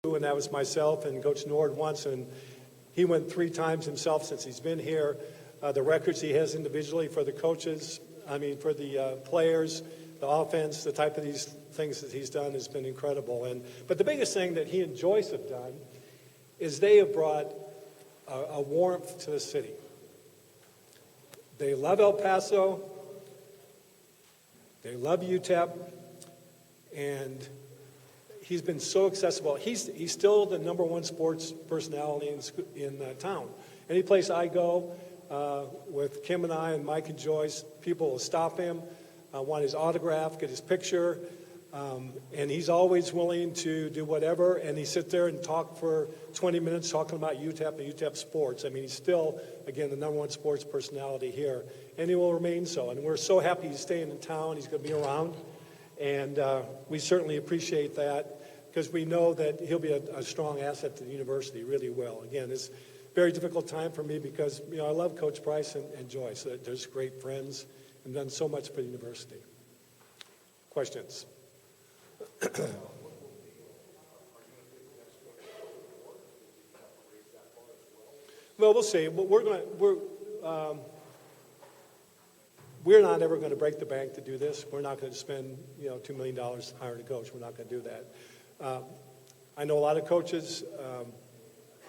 and that was myself and Coach Nord once, and he went 3 times himself since he's been here. The records he has individually for the coaches, for the players, the offense, the type of these things that he's done has been incredible. But the biggest thing that he and Joyce have done is they have brought a warmth to the city. They love El Paso, they love UTEP, and he's been so accessible. He's still the #1 sports personality in town. Any place I go with Kim and I and Mike and Joyce, people will stop him, want his autograph, get his picture, and he's always willing to do whatever, and he sit there and talk for 20 minutes talking about UTEP and UTEP sports. He's still, again, the #1 sports personality here, and he will remain so. And we're so happy he's staying in town. He's going to be around, and we certainly appreciate that because we know that he'll be a strong asset to the university, really will. Again, it's a very difficult time for me because, I love Coach Price and Joyce. They're just great friends and done so much for the university. Questions? Well, we'll see. We're not ever going to break the bank to do this. We're not going to spend $2 million hiring a coach. We're not going to do that. I know a lot of coaches,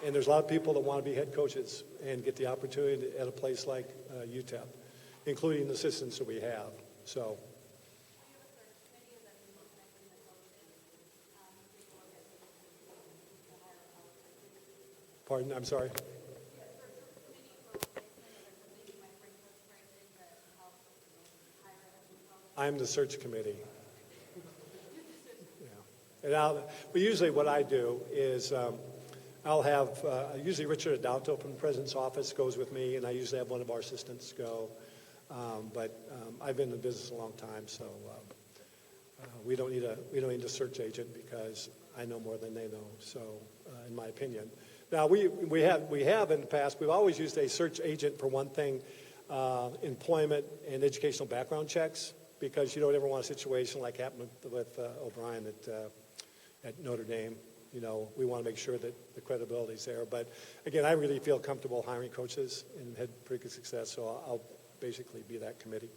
and there's a lot of people that want to be head coaches and get the opportunity at a place like UTEP, including the assistants that we have. So. Pardon? I'm sorry. I'm the search committee. Yeah. And usually what I do is I'll have, usually Richard Adalto from the president's office goes with me, and I usually have one of our assistants go. But I've been in the business a long time, so we don't need a search agent because I know more than they know. So, in my opinion, now we have in the past we've always used a search agent for one thing, employment and educational background checks, because you don't ever want a situation like happened with O'Brien at Notre Dame. We want to make sure that the credibility is there. But again, I really feel comfortable hiring coaches and had pretty good success, so I'll basically be that committee.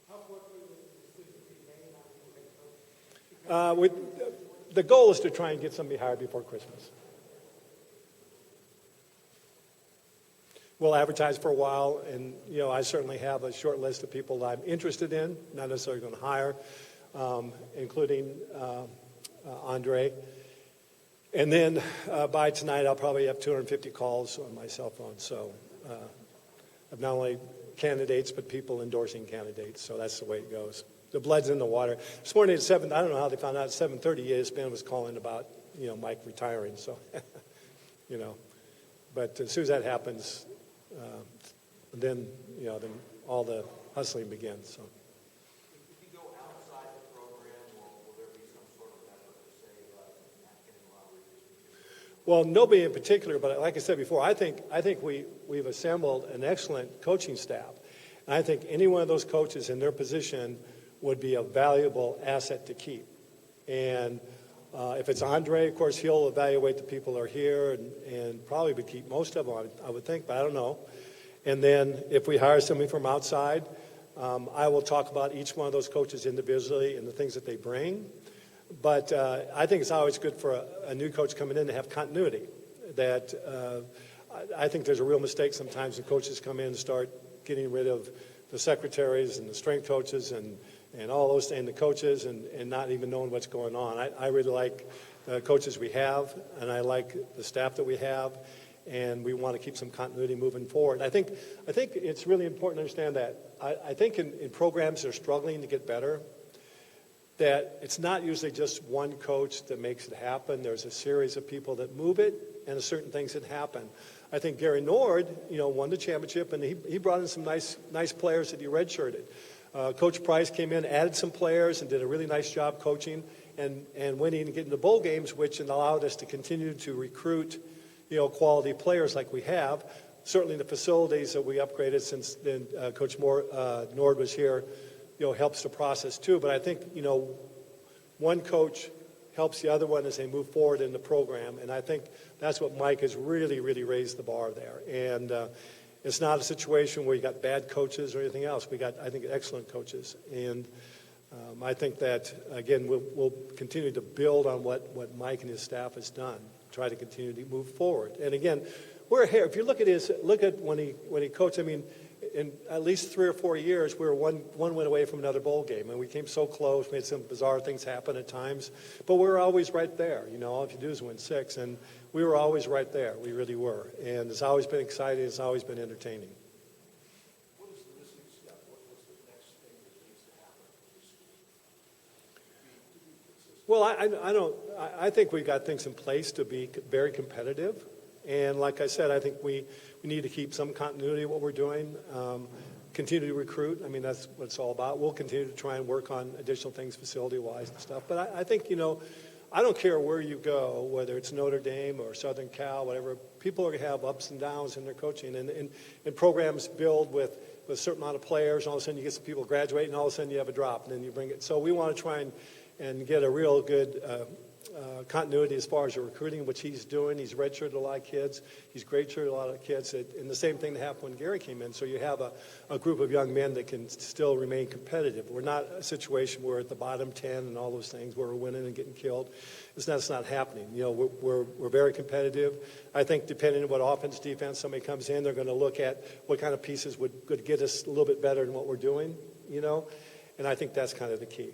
How quickly will the decision be made on head coach? The goal is to try and get somebody hired before Christmas. We'll advertise for a while, and I certainly have a short list of people that I'm interested in, not necessarily going to hire, including Andre. And then by tonight, I'll probably have 250 calls on my cell phone. So of not only candidates, but people endorsing candidates. So that's the way it goes. The blood's in the water. This morning at 7, I don't know how they found out, at 7:30, ESPN was calling about, Mike retiring. So, But as soon as that happens, then all the hustling begins. So. If you go outside the program, will there be some sort of effort to say not getting a lot of recruits? Well, nobody in particular, but like I said before, I think we've assembled an excellent coaching staff. And I think any one of those coaches in their position would be a valuable asset to keep. And if it's Andre, of course, he'll evaluate the people that are here and probably would keep most of them, I would think, but I don't know. And then if we hire somebody from outside, I will talk about each one of those coaches individually and the things that they bring. But I think it's always good for a new coach coming in to have continuity. That I think there's a real mistake sometimes when coaches come in and start getting rid of the secretaries and the strength coaches and all those and the coaches and not even knowing what's going on. I really like the coaches we have, and I like the staff that we have, and we want to keep some continuity moving forward. I think it's really important to understand that. I think in programs that are struggling to get better, that it's not usually just one coach that makes it happen. There's a series of people that move it and certain things that happen. I think Gary Nord, won the championship, and he brought in some nice players that he redshirted. Coach Price came in, added some players, and did a really nice job coaching and winning and getting to bowl games, which allowed us to continue to recruit, quality players like we have. Certainly the facilities that we upgraded since then Coach Nord was here, helps the process too. But I think, one coach helps the other one as they move forward in the program. And I think that's what Mike has really, really raised the bar there. And it's not a situation where you got bad coaches or anything else. We got, I think, excellent coaches. And I think that, again, we'll continue to build on what Mike and his staff has done, try to continue to move forward. And again, we're here. If you look at when he coached, I mean, in at least 3 or 4 years, we were one win away from another bowl game, and we came so close. We had some bizarre things happen at times, but we were always right there. You know, all you have to do is win 6, and we were always right there. We really were, and it's always been exciting. It's always been entertaining. What is the missing step? What's the next thing that needs to happen for this school? Well, I think we've got things in place to be very competitive. And like I said, I think we need to keep some continuity of what we're doing, continue to recruit. I mean, that's what it's all about. We'll continue to try and work on additional things facility-wise and stuff. But I think, you know, I don't care where you go, whether it's Notre Dame or Southern Cal, whatever. People are going to have ups and downs in their coaching. And programs build with a certain amount of players, and all of a sudden you get some people graduate, and all of a sudden you have a drop, and then you bring it. So we want to try and get a real good continuity as far as the recruiting, which he's doing. He's redshirted a lot of kids. He's gradeshirted a lot of kids. And the same thing happened when Gary came in. So you have a group of young men that can still remain competitive. We're not a situation where we're at the bottom 10 and all those things where we're winning and getting killed. It's not happening. You know, we're very competitive. I think depending on what offense, defense somebody comes in, they're going to look at what kind of pieces could get us a little bit better than what we're doing, you know. And I think that's kind of the key.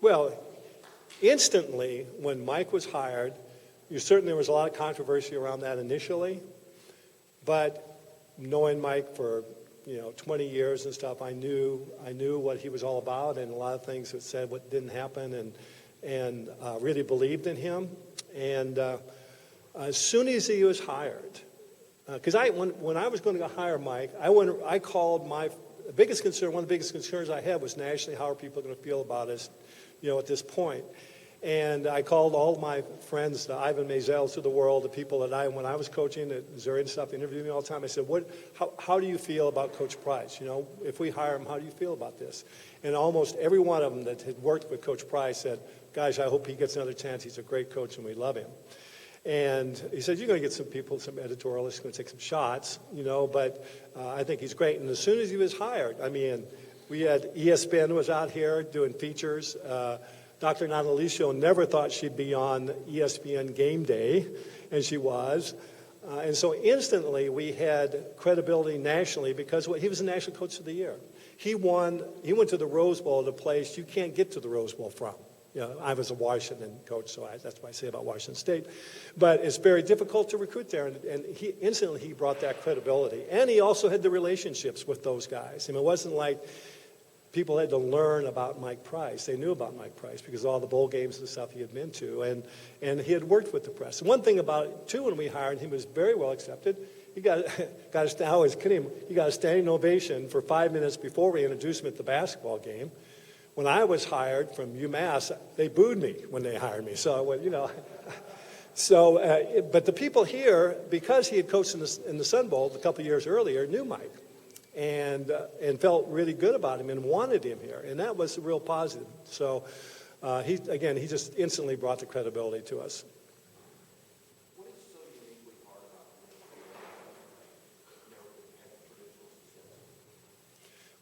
Well, instantly, when Mike was hired, there was a lot of controversy around that initially, but knowing Mike for 20 years and stuff, I knew what he was all about, and a lot of things that said what didn't happen, and really believed in him. And as soon as he was hired, because when I was going to go hire Mike, I called one of the biggest concerns I had was nationally, how are people going to feel about us, at this point. And I called all of my friends, the Ivan Mazels of the world, the people that when I was coaching at Missouri and stuff, interviewing me all the time. I said, how do you feel about Coach Price? If we hire him, how do you feel about this? And almost every one of them that had worked with Coach Price said, gosh, I hope he gets another chance. He's a great coach and we love him. And he said, you're going to get some people, some editorialists, going to take some shots, but I think he's great. And as soon as he was hired, I mean, we had ESPN was out here doing features. Dr. Natalicio never thought she'd be on ESPN Game Day, and she was. And so instantly we had credibility nationally because he was the National Coach of the Year. He went to the Rose Bowl at a place you can't get to the Rose Bowl from. I was a Washington coach, so that's what I say about Washington State. But it's very difficult to recruit there, and he brought that credibility. And he also had the relationships with those guys. I mean, it wasn't like people had to learn about Mike Price. They knew about Mike Price because of all the bowl games and stuff he had been to, and he had worked with the press. And one thing about it, too, when we hired him, he was very well accepted. He got a standing ovation for 5 minutes before we introduced him at the basketball game. When I was hired from UMass, they booed me when they hired me. So, but the people here, because he had coached in the Sun Bowl a couple of years earlier, knew Mike. And felt really good about him and wanted him here. And that was a real positive. So, he just instantly brought the credibility to us. What is so uniquely hard about traditional?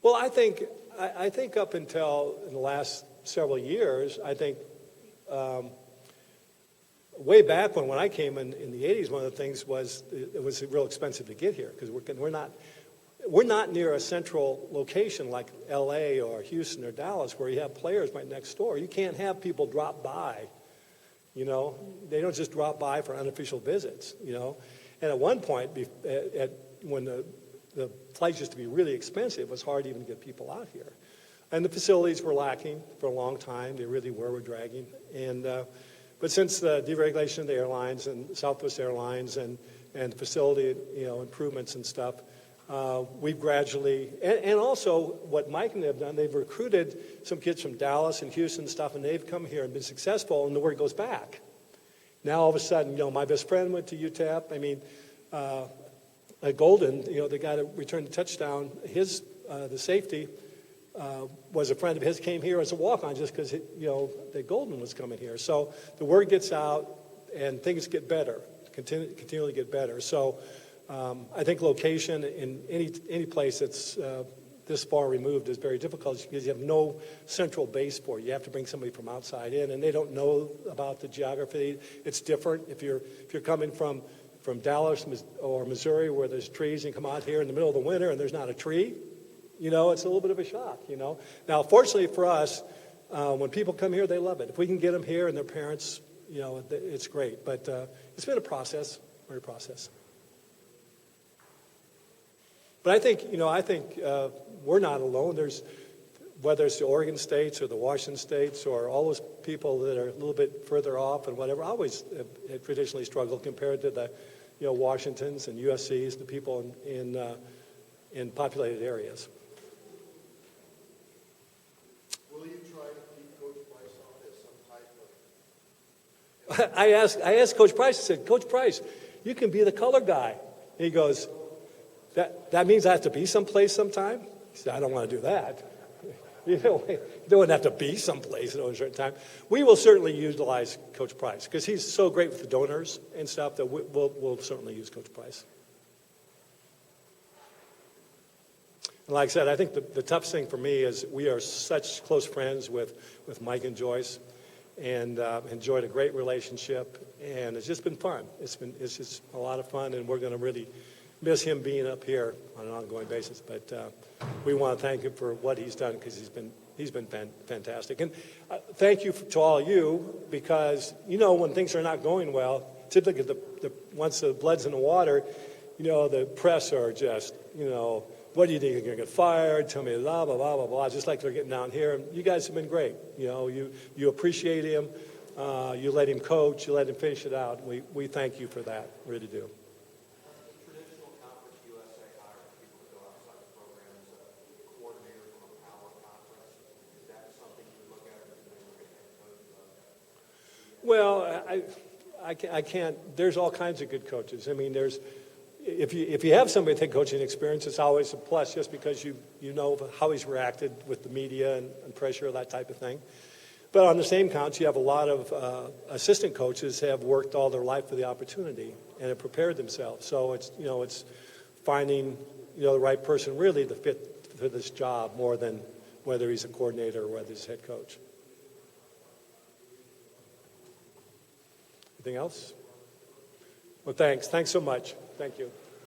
Well, I think up until in the last several years, I think way back when I came in the 80s, one of the things was it was real expensive to get here because we're not near a central location like L.A. or Houston or Dallas where you have players right next door. You can't have people drop by, They don't just drop by for unofficial visits, And at one point, when the flights used to be really expensive, it was hard to even get people out here. And the facilities were lacking for a long time. They really were dragging. But since the deregulation of the airlines and Southwest Airlines and facility, improvements and stuff, we've gradually, and also what Mike and they have done, they've recruited some kids from Dallas and Houston and stuff, and they've come here and been successful, and the word goes back. Now all of a sudden, my best friend went to UTEP. I mean, Golden, the guy that returned the touchdown, the safety, was a friend of his, came here as a walk-on just because, that Golden was coming here. So the word gets out, and things get better, continually get better. So I think location in any place that's this far removed is very difficult because you have no central base for it. You have to bring somebody from outside in, and they don't know about the geography. It's different if you're coming from Dallas or Missouri where there's trees, and you come out here in the middle of the winter and there's not a tree. It's a little bit of a shock. Now, fortunately for us, when people come here, they love it. If we can get them here and their parents, it's great. But it's been a process, very process. But I think we're not alone. Whether it's the Oregon states or the Washington states or all those people that are a little bit further off and whatever, always have traditionally struggled compared to the, Washingtons and USCs, the people in populated areas. Will you try to keep Coach Price on as some type of... I asked Coach Price, I said, Coach Price, you can be the color guy. And he goes, that means I have to be someplace sometime? He said, I don't want to do that. You don't have to be someplace at a certain time. We will certainly utilize Coach Price because he's so great with the donors and stuff that we'll certainly use Coach Price. And like I said, I think the toughest thing for me is we are such close friends with Mike and Joyce, and enjoyed a great relationship, and it's just been fun. It's just a lot of fun, and we're going to really miss him being up here on an ongoing basis. But we want to thank him for what he's done because he's been fantastic. And thank you to all of you because, when things are not going well, typically once the blood's in the water, the press are just, what do you think? You're going to get fired? Tell me blah, blah, blah, blah, blah, just like they're getting down here. And you guys have been great. You appreciate him. You let him coach. You let him finish it out. We thank you for that. We really do. Traditional Conference USA hire people to go outside the program as a coordinator from a power conference. Is that something you look at as you look at head coach? Well, I can't. There's all kinds of good coaches. I mean, if you have somebody with head coaching experience, it's always a plus just because you know how he's reacted with the media and pressure, that type of thing. But on the same count, you have a lot of assistant coaches have worked all their life for the opportunity and have prepared themselves. So it's finding the right person really to fit for this job more than whether he's a coordinator or whether he's a head coach. Anything else? Well, thanks so much. Thank you.